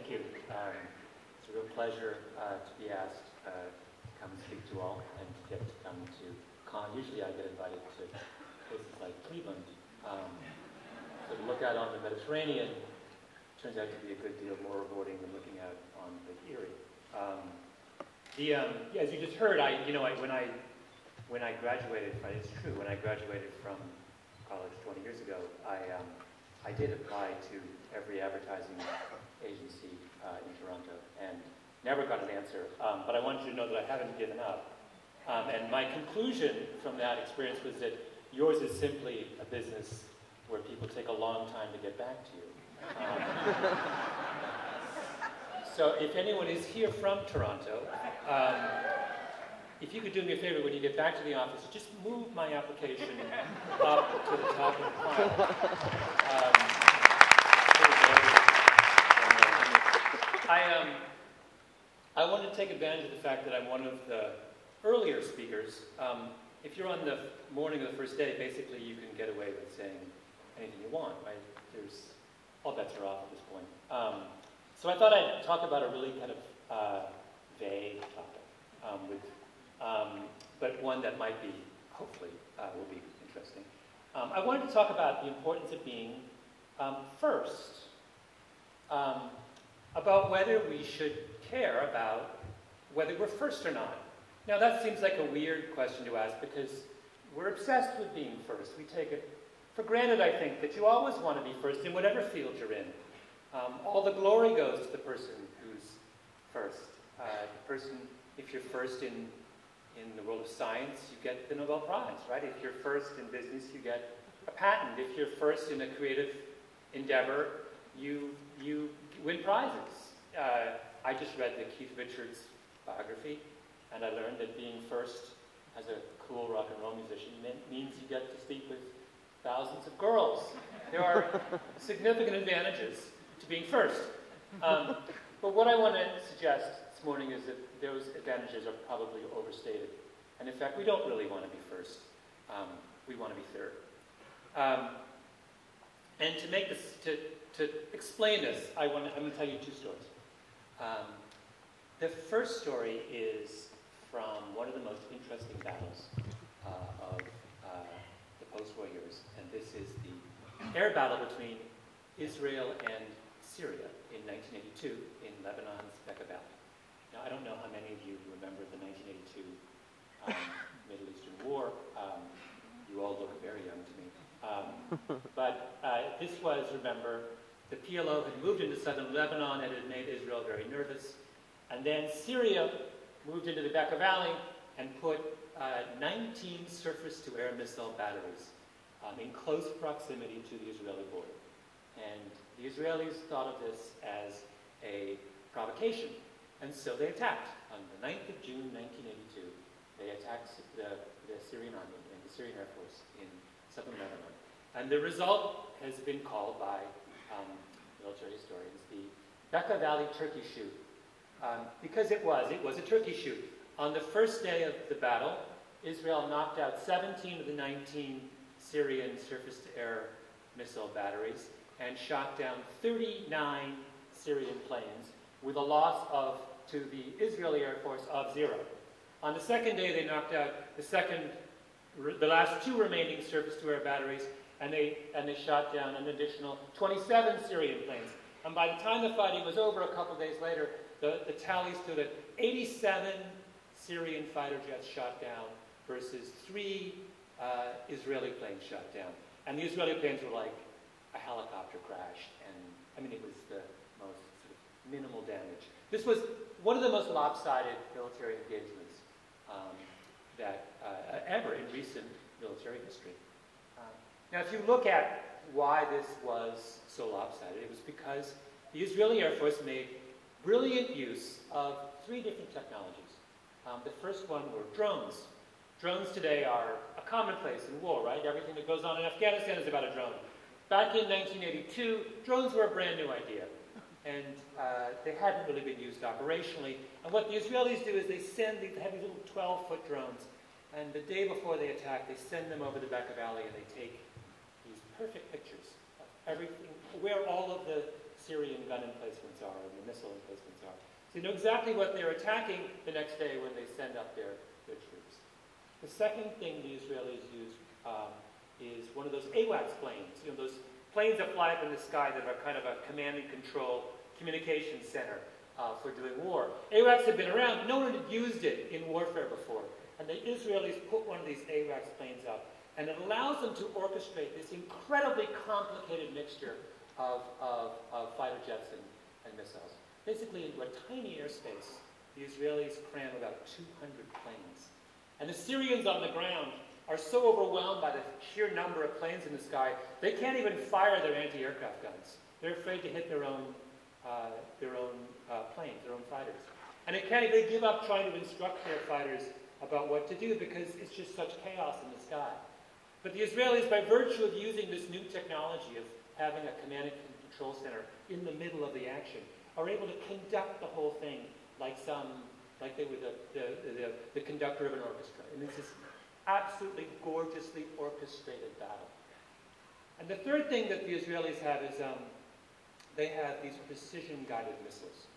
Thank you. It's a real pleasure to be asked to come and speak to you all and to get to come to Con. Usually I get invited to places like Cleveland. So to look out on the Mediterranean turns out to be a good deal more rewarding than looking out on Lake Erie. As you just heard, when I graduated, it's true, when I graduated from college 20 years ago, I did apply to every advertising agency in Toronto and never got an answer. But I want you to know that I haven't given up. And my conclusion from that experience was that yours is simply a business where people take a long time to get back to you. So if anyone is here from Toronto, if you could do me a favor when you get back to the office, just move my application up to the top of the pile. I want to take advantage of the fact that I'm one of the earlier speakers. If you're on the morning of the first day, basically you can get away with saying anything you want, right? All bets are off at this point. So I thought I'd talk about a really kind of vague topic, but one that might be, hopefully, will be interesting. I wanted to talk about the importance of being first, about whether we should care about whether we're first or not. Now that seems like a weird question to ask because we're obsessed with being first. We take it for granted, I think, that you always want to be first in whatever field you're in. All the glory goes to the person who's first. If you're first in the world of science, you get the Nobel Prize, right? If you're first in business, you get a patent. If you're first in a creative endeavor, you win prizes. I just read the Keith Richards biography, and I learned that being first as a cool rock and roll musician means you get to speak with thousands of girls. There are significant advantages to being first. But what I want to suggest this morning is that those advantages are probably overstated. And in fact, we don't really want to be first. We want to be third. And to make this, to explain this, I'm going to tell you two stories. The first story is from one of the most interesting battles of the post-war years, and this is the air battle between Israel and Syria in 1982 in Lebanon's Bekaa Valley. Now, I don't know how many of you remember the 1982 Middle Eastern War. You all look very young to me. But this was, remember, the PLO had moved into southern Lebanon and it made Israel very nervous. And then Syria moved into the Bekaa Valley and put 19 surface-to-air missile batteries in close proximity to the Israeli border. And the Israelis thought of this as a provocation. And so they attacked. On the 9th of June, 1982, they attacked the Syrian army and the Syrian Air Force in southern Lebanon. And the result has been called by military historians the Bekaa Valley turkey shoot. Because it was a turkey shoot. On the first day of the battle, Israel knocked out 17 of the 19 Syrian surface-to-air missile batteries and shot down 39 Syrian planes with a loss to the Israeli Air Force of 0. On the second day, they knocked out the last two remaining surface-to-air batteries, and they shot down an additional 27 Syrian planes. And by the time the fighting was over a couple days later, the tally stood at 87 Syrian fighter jets shot down versus 3 Israeli planes shot down. And the Israeli planes were like a helicopter crash, and I mean, it was the most sort of minimal damage. This was one of the most lopsided military engagements ever in recent military history. Now, if you look at why this was so lopsided, it was because the Israeli Air Force made brilliant use of 3 different technologies. The first one were drones. Drones today are a commonplace in war, right? Everything that goes on in Afghanistan is about a drone. Back in 1982, drones were a brand new idea, and they hadn't really been used operationally. And what the Israelis do is they have these little 12-foot drones, and the day before they attack, they send them over the Bekaa Valley, and they take perfect pictures of everything, where all of the Syrian gun emplacements are, and the missile emplacements are. So you know exactly what they're attacking the next day when they send up their troops. The second thing the Israelis use is one of those AWACS planes, you know, those planes that fly up in the sky that are kind of a command and control communication center for doing war. AWACS had been around, no one had used it in warfare before. And the Israelis put one of these AWACS planes up, and it allows them to orchestrate this incredibly complicated mixture of fighter jets and missiles. Basically, into a tiny airspace, the Israelis cram about 200 planes. And the Syrians on the ground are so overwhelmed by the sheer number of planes in the sky, they can't even fire their anti-aircraft guns. They're afraid to hit their own planes, their own fighters. And they give up trying to instruct their fighters about what to do because it's just such chaos in the sky. But the Israelis, by virtue of using this new technology of having a command and control center in the middle of the action, are able to conduct the whole thing like they were the conductor of an orchestra. And it's this absolutely gorgeously orchestrated battle. And the third thing that the Israelis have is they have these precision-guided missiles.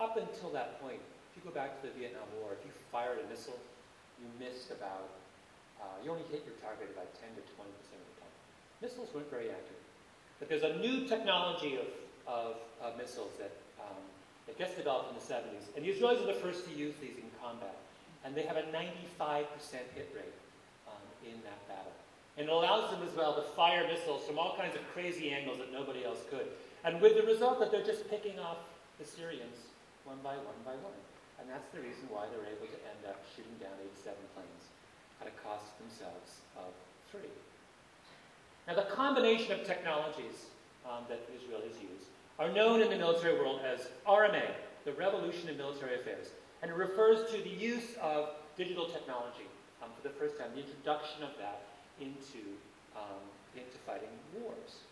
Up until that point, if you go back to the Vietnam War, if you fired a missile, you missed about, you only hit your target about 10 to 20% of the time. Missiles weren't very accurate. But there's a new technology of missiles that gets developed in the 70s. And the Israelis are the first to use these in combat. And they have a 95% hit rate in that battle. And it allows them as well to fire missiles from all kinds of crazy angles that nobody else could. And with the result that they're just picking off the Syrians one by one by one. And that's the reason why they're able to end up shooting down 87 planes at a cost themselves of 3. Now the combination of technologies that the Israelis use are known in the military world as RMA, the Revolution in Military Affairs. And it refers to the use of digital technology for the first time, the introduction of that into fighting wars.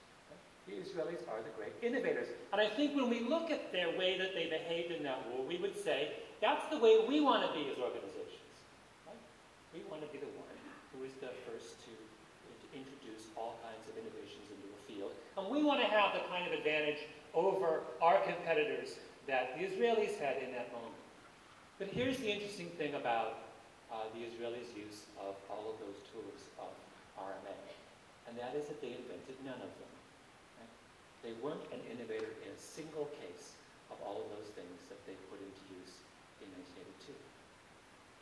The Israelis are the great innovators. And I think when we look at their way that they behaved in that war, we would say, that's the way we want to be as organizations. Right? We want to be the one who is the first to introduce all kinds of innovations into the field. And we want to have the kind of advantage over our competitors that the Israelis had in that moment. But here's the interesting thing about the Israelis' use of all of those tools of RMA. And that is that they invented none of them. Right? They weren't an innovator in a single case of all of those things that they put into use in 1982.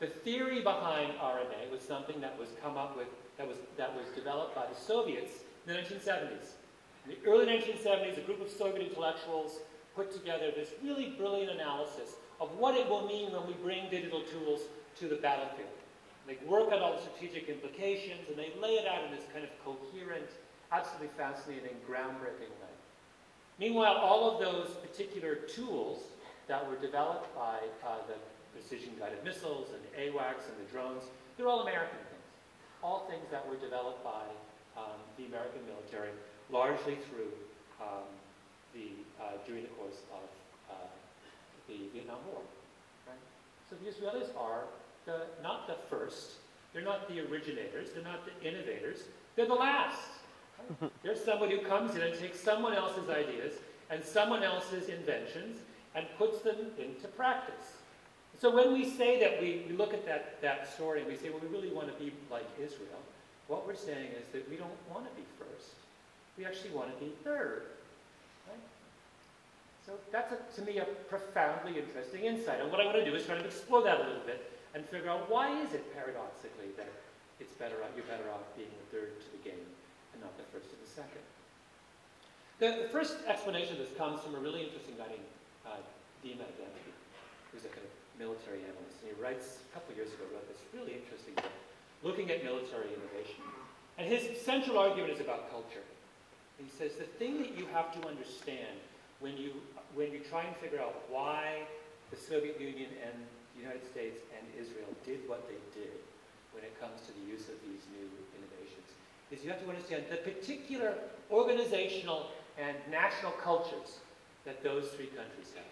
The theory behind RMA was something that was come up with, that was developed by the Soviets in the 1970s. In the early 1970s, a group of Soviet intellectuals put together this really brilliant analysis of what it will mean when we bring digital tools to the battlefield. They work out all the strategic implications, and they lay it out in this kind of coherent, absolutely fascinating, groundbreaking way. Meanwhile, all of those particular tools that were developed by the precision-guided missiles and the AWACS and the drones, they're all American things. All things that were developed by the American military, largely through during the course of the Vietnam War. Right? So the Israelis are not the first, they're not the originators, they're not the innovators, they're the last. Right? They're somebody who comes in and takes someone else's ideas and someone else's inventions and puts them into practice. So when we say that we look at that story and we say, well, we really want to be like Israel, what we're saying is that we don't want to be first. We actually want to be third. Right? So that's, to me, a profoundly interesting insight. And what I want to do is try to explore that a little bit and figure out why is it paradoxically that you're better off being the third to the game and not the first to the second. The first explanation of this comes from a really interesting guy named Dima Adamski, who's a kind of military analyst. And he writes, a couple of years ago, wrote this really interesting book looking at military innovation. And his central argument is about culture. He says the thing that you have to understand when you try and figure out why the Soviet Union and the United States and Israel did what they did when it comes to the use of these new innovations is you have to understand the particular organizational and national cultures that those three countries have.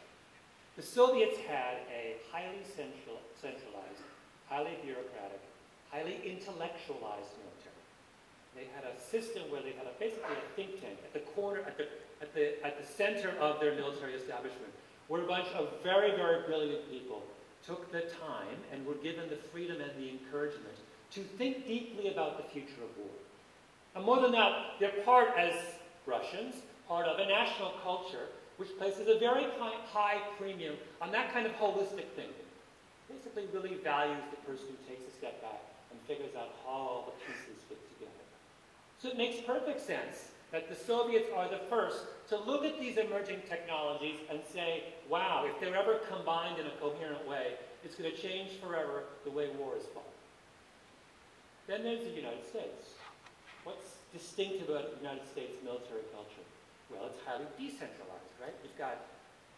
The Soviets had a highly centralized, highly bureaucratic, highly intellectualized military. They had a system where they had basically a think tank at the at the center of their military establishment were a bunch of very, very brilliant people, took the time and were given the freedom and the encouragement to think deeply about the future of war. And more than that, they're part, as Russians, part of a national culture which places a very high premium on that kind of holistic thinking. Basically really values the person who takes a step back and figures out how all the pieces fit together. So it makes perfect sense that the Soviets are the first to look at these emerging technologies and say, wow, if they're ever combined in a coherent way, it's going to change forever the way war is fought. Then there's the United States. What's distinctive about the United States military culture? Well, it's highly decentralized, right? You've got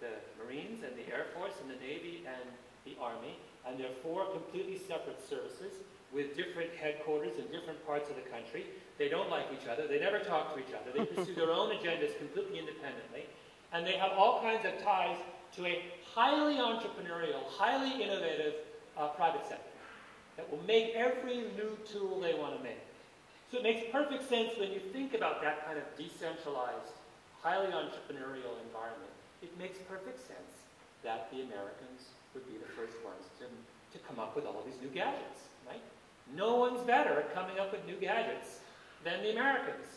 the Marines and the Air Force and the Navy and the Army, and they're four completely separate services with different headquarters in different parts of the country. They don't like each other. They never talk to each other. They pursue their own agendas completely independently. And they have all kinds of ties to a highly entrepreneurial, highly innovative private sector that will make every new tool they want to make. So it makes perfect sense when you think about that kind of decentralized, highly entrepreneurial environment. It makes perfect sense that the Americans would be the first ones to come up with all these new gadgets, right? No one's better at coming up with new gadgets than the Americans.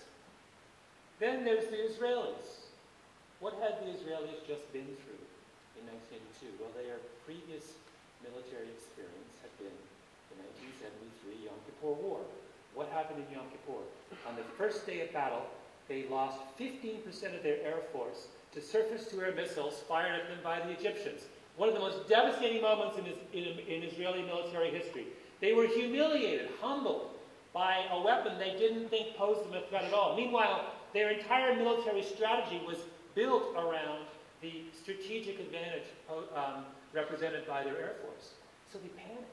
Then there's the Israelis. What had the Israelis just been through in 1982? Well, their previous military experience had been the 1973 Yom Kippur War. What happened in Yom Kippur? On the first day of battle, they lost 15% of their air force to surface-to-air missiles fired at them by the Egyptians. One of the most devastating moments in Israeli military history. They were humiliated, humbled by a weapon they didn't think posed them a threat at all. Meanwhile, their entire military strategy was built around the strategic advantage represented by their air force. So they panicked.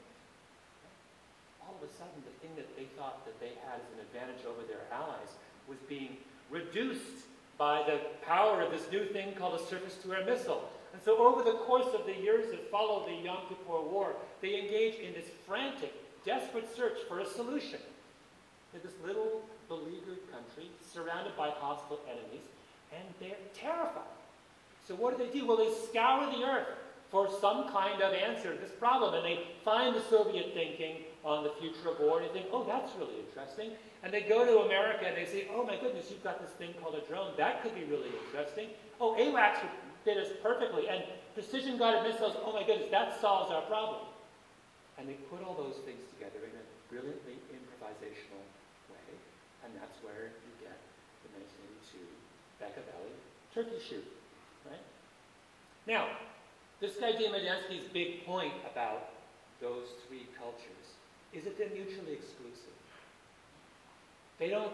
All of a sudden, the thing that they thought that they had as an advantage over their allies was being reduced by the power of this new thing called a surface-to-air missile. And so over the course of the years that followed the Yom Kippur War, they engaged in this frantic, desperate search for a solution. They're this little beleaguered country surrounded by hostile enemies, and they're terrified. So what do? Well, they scour the earth for some kind of answer to this problem, and they find the Soviet thinking on the future of war, and they think, oh, that's really interesting. And they go to America, and they say, oh, my goodness, you've got this thing called a drone. That could be really interesting. Oh, AWACS would fit us perfectly. And precision-guided missiles, oh, my goodness, that solves our problem. And they put all those things together in a brilliantly improvisational way, and that's where you get the 1982 Bekaa Valley turkey shoot, right? Now, this guy Diemedensky's big point about those three cultures is that they're mutually exclusive. They don't